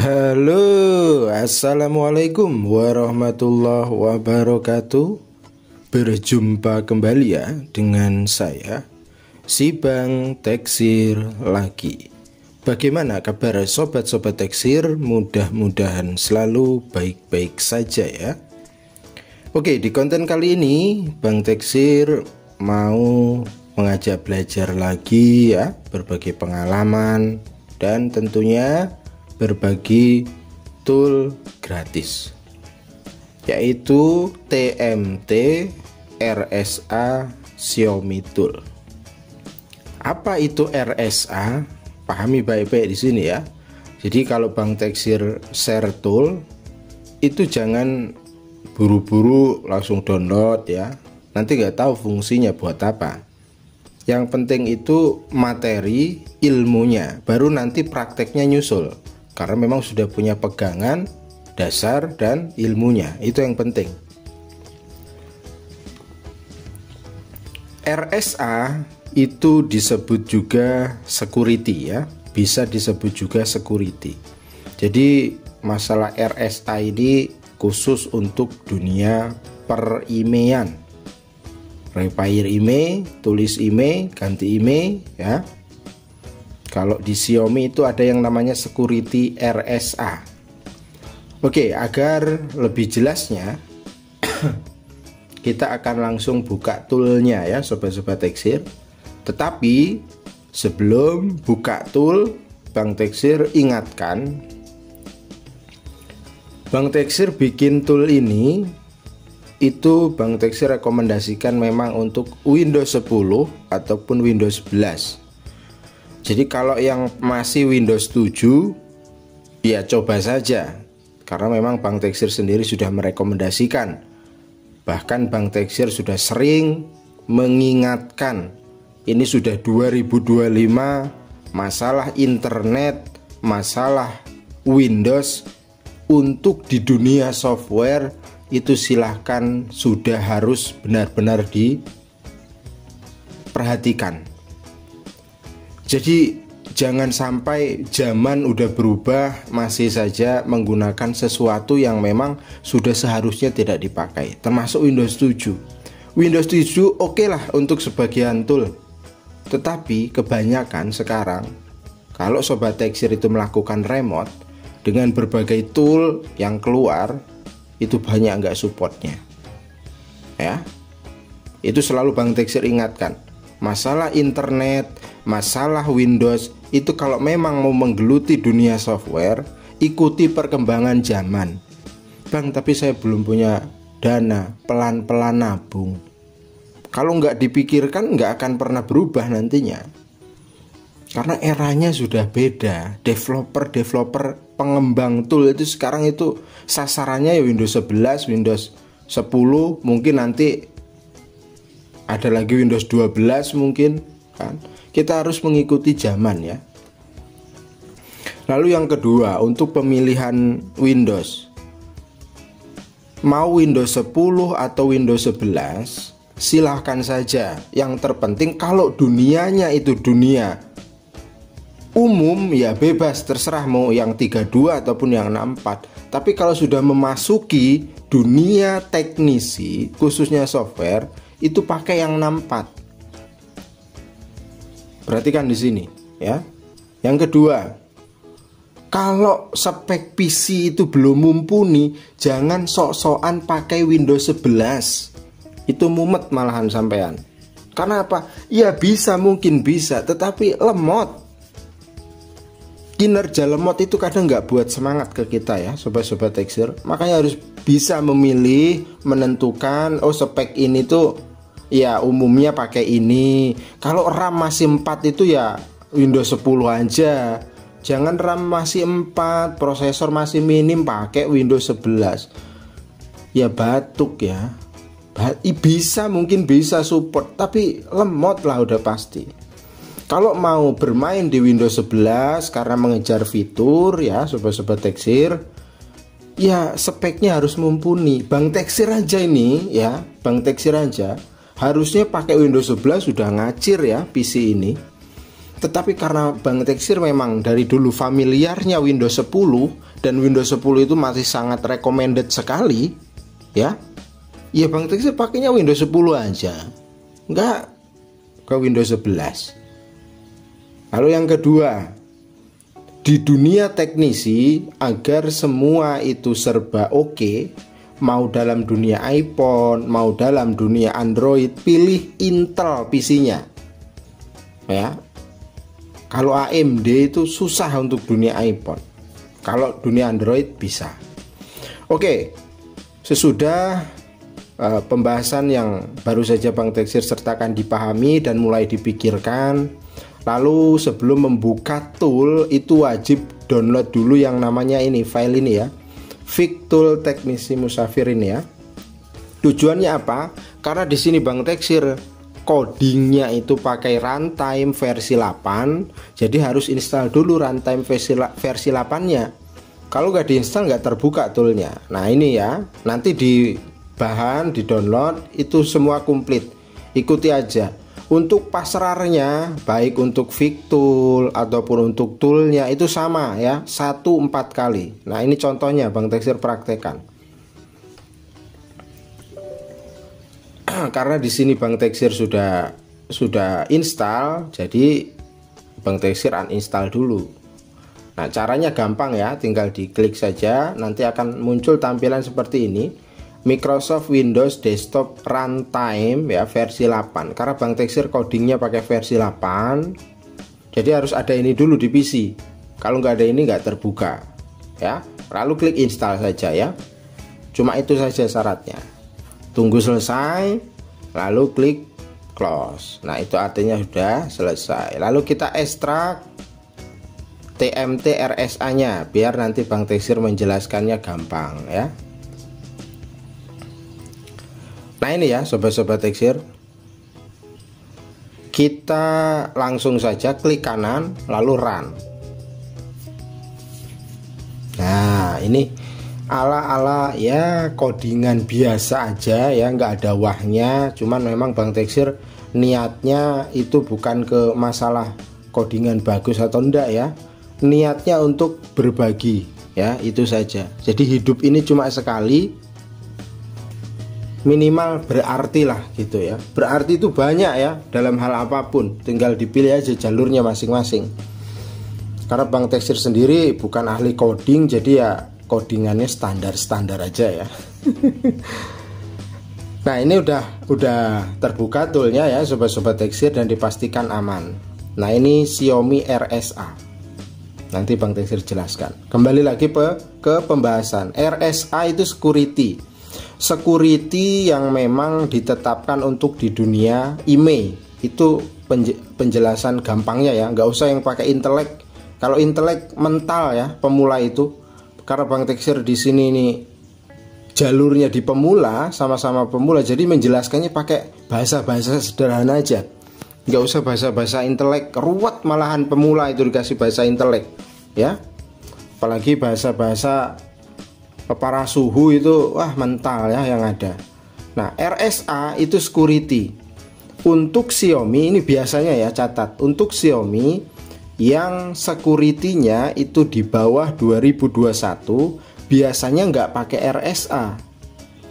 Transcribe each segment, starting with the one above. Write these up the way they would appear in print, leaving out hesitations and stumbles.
Halo, assalamualaikum warahmatullahi wabarakatuh. Berjumpa kembali ya dengan saya, si Bang Teksir lagi. Bagaimana kabar sobat-sobat Teksir? Mudah-mudahan selalu baik-baik saja ya. Oke, di konten kali ini Bang Teksir mau mengajak belajar lagi ya, berbagai pengalaman dan tentunya berbagi tool gratis, yaitu TMT RSA Xiaomi Tool. Apa itu RSA? Pahami baik-baik di sini ya. Jadi kalau Bang Teksir share tool, itu jangan buru-buru langsung download ya. Nanti nggak tahu fungsinya buat apa. Yang penting itu materi, ilmunya, baru nanti prakteknya nyusul. Karena memang sudah punya pegangan, dasar, dan ilmunya. Itu yang penting. RSA itu disebut juga security ya. Bisa disebut juga security. Jadi masalah RSA ini khusus untuk dunia per-email. Repair email, tulis email, ganti email ya. Kalau di Xiaomi itu ada yang namanya security RSA. Oke, agar lebih jelasnya kita akan langsung buka toolnya ya sobat-sobat Teksir. Tetapi sebelum buka tool, Bang Teksir ingatkan, Bang Teksir bikin tool ini itu Bang Teksir rekomendasikan memang untuk Windows 10 ataupun Windows 11. Jadi kalau yang masih Windows 7 ya coba saja, karena memang Bang Teksir sendiri sudah merekomendasikan. Bahkan Bang Teksir sudah sering mengingatkan, ini sudah 2025, masalah internet, masalah Windows untuk di dunia software itu silahkan sudah harus benar-benar diperhatikan. Jadi jangan sampai zaman udah berubah masih saja menggunakan sesuatu yang memang sudah seharusnya tidak dipakai, termasuk Windows 7. Windows 7 oke lah untuk sebagian tool, tetapi kebanyakan sekarang kalau sobat Teksir itu melakukan remote dengan berbagai tool yang keluar, itu banyak nggak supportnya ya. Itu selalu Bang Teksir ingatkan, masalah internet, masalah Windows itu kalau memang mau menggeluti dunia software, ikuti perkembangan zaman. Bang, tapi saya belum punya dana, pelan-pelan nabung. Kalau nggak dipikirkan nggak akan pernah berubah nantinya. Karena eranya sudah beda. Developer pengembang tool itu sekarang itu sasarannya ya Windows 11, Windows 10, mungkin nanti ada lagi Windows 12 mungkin kan. Kita harus mengikuti zaman ya. Lalu yang kedua, untuk pemilihan Windows, mau Windows 10 atau Windows 11 silahkan saja. Yang terpenting kalau dunianya itu dunia umum ya bebas, terserah mau yang 32 ataupun yang 64. Tapi kalau sudah memasuki dunia teknisi, khususnya software, itu pakai yang 64. Perhatikan di sini ya. Yang kedua, kalau spek PC itu belum mumpuni, jangan sok-sokan pakai Windows 11. Itu mumet malahan sampean. Karena apa? Ya bisa, mungkin bisa, tetapi lemot. Kinerja lemot itu kadang nggak buat semangat ke kita ya sobat-sobat Teksir. Makanya harus bisa memilih, menentukan, oh spek ini tuh ya umumnya pakai ini. Kalau RAM masih 4 itu ya Windows 10 aja. Jangan RAM masih 4, prosesor masih minim, pakai Windows 11. Ya batuk ya. Bisa, mungkin bisa support, tapi lemot lah udah pasti. Kalau mau bermain di Windows 11 karena mengejar fitur ya sobat-sobat Teksir, ya speknya harus mumpuni. Bang Teksir aja ini ya, Bang Teksir aja harusnya pakai Windows 11 sudah ngacir ya PC ini. Tetapi karena Bang Teksir memang dari dulu familiarnya Windows 10 dan Windows 10 itu masih sangat recommended sekali, ya Bang Teksir pakainya Windows 10 aja, nggak ke Windows 11. Lalu yang kedua, di dunia teknisi agar semua itu serba oke, mau dalam dunia iPhone, mau dalam dunia Android, pilih Intel PC-nya, ya. Kalau AMD itu susah untuk dunia iPhone. Kalau dunia Android bisa. Oke, sesudah pembahasan yang baru saja Bang Teksir sertakan dipahami dan mulai dipikirkan, lalu sebelum membuka tool itu wajib download dulu yang namanya ini, file ini ya, VicTool Teknisi Musafir ini ya. Tujuannya apa? Karena di sini Bang Teksir codingnya itu pakai runtime versi 8, jadi harus install dulu runtime versi 8-nya. Kalau nggak diinstal nggak terbuka toolnya. Nah ini ya, nanti di bahan di download itu semua komplit, ikuti aja. Untuk pasrarnya baik untuk VicTool ataupun untuk toolnya itu sama ya, 1 4 kali. Nah ini contohnya Bang Teksir praktekan. Karena di sini Bang Teksir sudah install, jadi Bang Teksir uninstall dulu. Nah caranya gampang ya, tinggal diklik saja, nanti akan muncul tampilan seperti ini, Microsoft Windows Desktop Runtime ya versi 8. Karena Bang Teksir codingnya pakai versi 8, jadi harus ada ini dulu di PC. Kalau nggak ada ini nggak terbuka ya. Lalu klik install saja ya, cuma itu saja syaratnya. Tunggu selesai, lalu klik close. Nah itu artinya sudah selesai. Lalu kita ekstrak TMT RSA nya, biar nanti Bang Teksir menjelaskannya gampang ya. Nah ini ya sobat-sobat Teksir, kita langsung saja klik kanan lalu run. Nah ini ala-ala ya codingan biasa aja ya, nggak ada wahnya. Cuman memang Bang Teksir niatnya itu bukan ke masalah codingan bagus atau enggak ya, niatnya untuk berbagi ya, itu saja. Jadi hidup ini cuma sekali, minimal berarti lah gitu ya. Berarti itu banyak ya dalam hal apapun, tinggal dipilih aja jalurnya masing-masing. Karena Bang Teksir sendiri bukan ahli coding, jadi ya codingannya standar-standar aja ya. Nah ini udah terbuka toolnya ya sobat-sobat Teksir dan dipastikan aman. Nah ini Xiaomi RSA, nanti Bang Teksir jelaskan. Kembali lagi ke pembahasan. RSA itu security yang memang ditetapkan untuk di dunia IMEI. Itu penjelasan gampangnya ya, nggak usah yang pakai intelek. Kalau intelek mental ya pemula itu. Karena Bang Teksir di sini nih jalurnya di pemula, sama-sama pemula, jadi menjelaskannya pakai bahasa-bahasa sederhana aja. Nggak usah bahasa-bahasa intelek, ruwet malahan pemula itu dikasih bahasa intelek ya. Apalagi bahasa-bahasa para suhu itu wah mental ya yang ada. Nah RSA itu security. Untuk Xiaomi ini biasanya ya, catat, untuk Xiaomi yang security-nya itu di bawah 2021 biasanya nggak pakai RSA.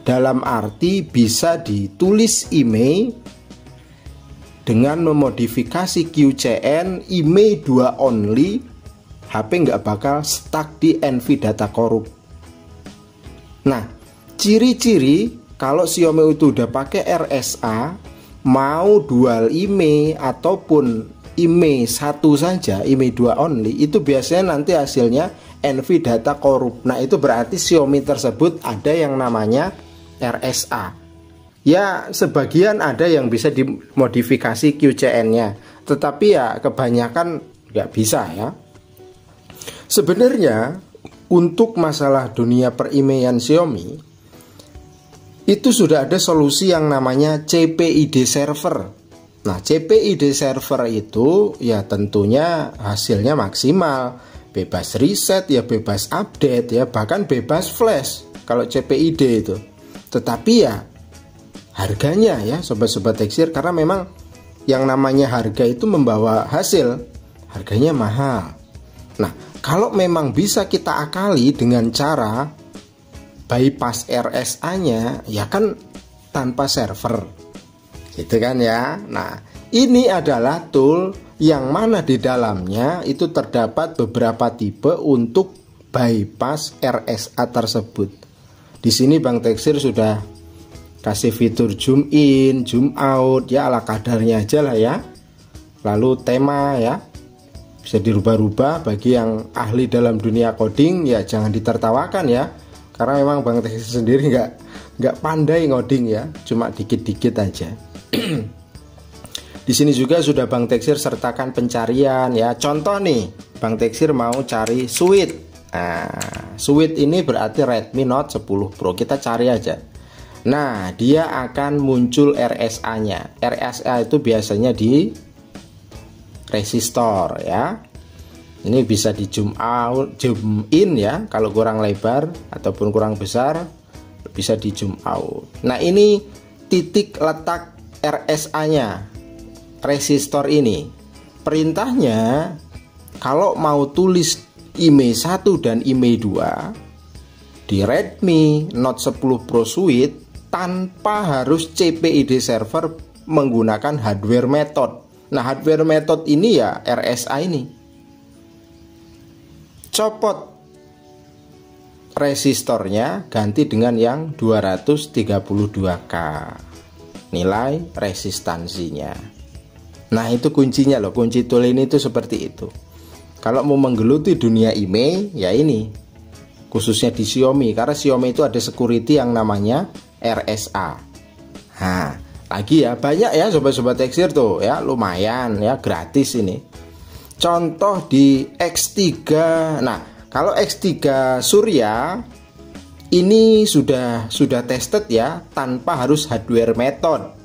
Dalam arti bisa ditulis IMEI dengan memodifikasi QCN IMEI 2 only, HP nggak bakal stuck di NVData Korup. Nah ciri-ciri kalau Xiaomi itu udah pakai RSA, mau dual IMEI ataupun IMEI 1 saja, IMEI 2 only, itu biasanya nanti hasilnya NVData Korup. Nah itu berarti Xiaomi tersebut ada yang namanya RSA. Ya sebagian ada yang bisa dimodifikasi QCN-nya, tetapi ya kebanyakan nggak bisa ya. Sebenarnya untuk masalah dunia per-IMEI-an Xiaomi itu sudah ada solusi yang namanya CPID server. Nah CPID server itu ya tentunya hasilnya maksimal, bebas reset ya, bebas update ya, bahkan bebas flash kalau CPID itu. Tetapi ya harganya ya sobat-sobat Teksir, karena memang yang namanya harga itu membawa hasil. harganya mahal. Nah, kalau memang bisa kita akali dengan cara bypass RSA-nya, ya kan tanpa server, gitu kan ya. Nah, ini adalah tool yang mana di dalamnya itu terdapat beberapa tipe untuk bypass RSA tersebut. Di sini Bang Teksir sudah kasih fitur zoom in, zoom out, ya ala kadarnya aja lah ya. Lalu tema ya, bisa dirubah-rubah. Bagi yang ahli dalam dunia coding ya jangan ditertawakan ya, karena memang Bang Teksir sendiri nggak pandai ngoding ya, cuma dikit-dikit aja. Di sini juga sudah Bang Teksir sertakan pencarian ya. Contoh nih, Bang Teksir mau cari Sweet. Nah, Sweet ini berarti Redmi Note 10 Pro. Kita cari aja. Nah, dia akan muncul RSA-nya. RSA itu biasanya di resistor ya. Ini bisa di zoom out, zoom in ya. Kalau kurang lebar ataupun kurang besar bisa di zoom out. Nah, ini titik letak RSA-nya, resistor ini. Perintahnya kalau mau tulis IMEI 1 dan IMEI 2 di Redmi Note 10 Pro Sweet tanpa harus CPID server menggunakan hardware method. Nah, hardware method ini ya RSA ini. Copot resistornya, ganti dengan yang 232K nilai resistansinya. Nah, itu kuncinya loh. Kunci tool ini tuh seperti itu. Kalau mau menggeluti dunia IMEI ya ini, khususnya di Xiaomi, karena Xiaomi itu ada security yang namanya RSA. Nah, lagi ya banyak ya sobat-sobat Teksir tuh ya, lumayan ya, gratis ini. Contoh di X3. Nah, kalau X3 Surya ini sudah tested ya, tanpa harus hardware method.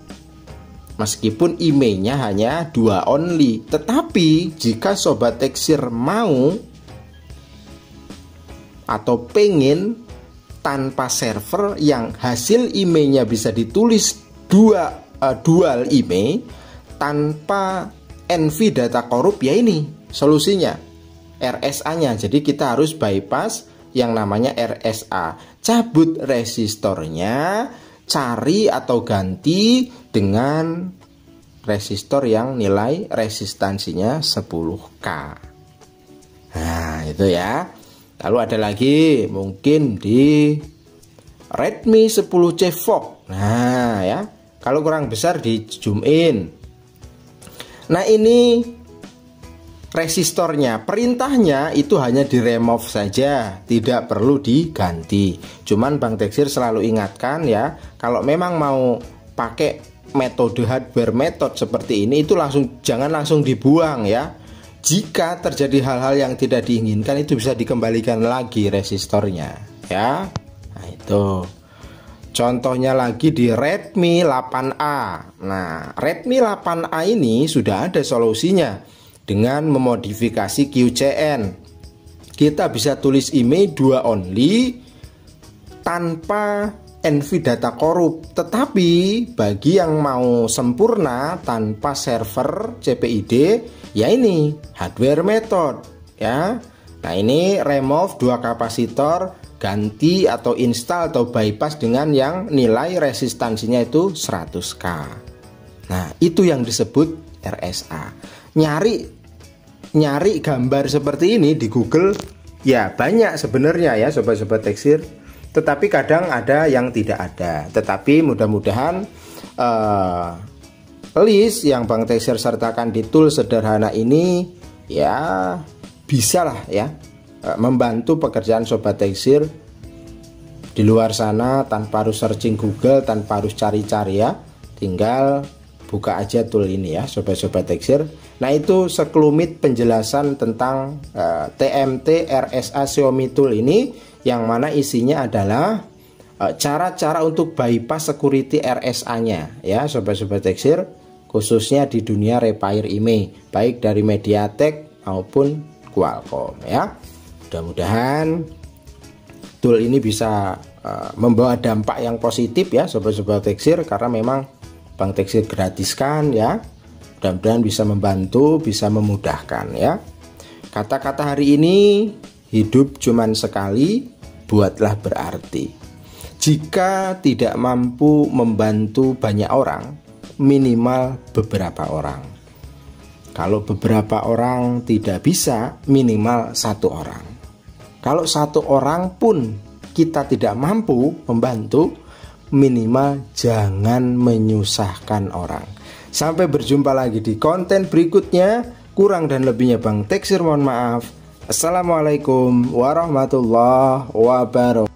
Meskipun IMEI-nya hanya 2 only, tetapi jika sobat Teksir mau atau pengen tanpa server yang hasil IMEI-nya bisa ditulis dual IMEI tanpa NV data korup, ya ini solusinya RSA-nya. Jadi kita harus bypass yang namanya RSA, cabut resistornya, cari atau ganti dengan resistor yang nilai resistansinya 10K. Nah, itu ya. Lalu ada lagi mungkin di Redmi 10C Fold. Nah ya, kalau kurang besar di zoom in. Nah, ini resistornya, perintahnya itu hanya di remove saja, tidak perlu diganti. Cuman Bang Teksir selalu ingatkan ya, kalau memang mau pakai metode hardware method seperti ini, itu jangan langsung dibuang ya. Jika terjadi hal-hal yang tidak diinginkan, itu bisa dikembalikan lagi resistornya ya. Nah, itu contohnya lagi di Redmi 8A. Nah, Redmi 8A ini sudah ada solusinya dengan memodifikasi QCN. Kita bisa tulis IMEI 2 only tanpa NV data korup. Tetapi bagi yang mau sempurna tanpa server CPID, ya ini hardware method ya. Nah, ini remove 2 kapasitor, ganti atau install atau bypass dengan yang nilai resistansinya itu 100K. Nah, itu yang disebut RSA. Nyari gambar seperti ini di Google ya banyak sebenarnya ya sobat-sobat Teksir, tetapi kadang ada yang tidak ada. Tetapi mudah-mudahan list yang Bang Teksir sertakan di tool sederhana ini ya bisa lah ya membantu pekerjaan sobat Teksir di luar sana tanpa harus searching Google, tanpa harus cari-cari ya. Tinggal buka aja tool ini ya sobat-sobat Teksir. Nah, itu sekelumit penjelasan tentang TMT RSA Xiaomi Tool ini, yang mana isinya adalah cara-cara untuk bypass security RSA-nya ya sobat-sobat Teksir, khususnya di dunia repair IMEI baik dari MediaTek maupun Qualcomm ya. Mudah-mudahan tool ini bisa membawa dampak yang positif ya sobat-sobat Teksir, karena memang Bang Teksir gratiskan ya. Mudah-mudahan bisa membantu, bisa memudahkan ya. Kata-kata hari ini, hidup cuman sekali, buatlah berarti. Jika tidak mampu membantu banyak orang, minimal beberapa orang. Kalau beberapa orang tidak bisa, minimal satu orang. Kalau satu orang pun kita tidak mampu membantu, minimal jangan menyusahkan orang. Sampai berjumpa lagi di konten berikutnya. Kurang dan lebihnya Bang Teksir mohon maaf. Assalamualaikum warahmatullahi wabarakatuh.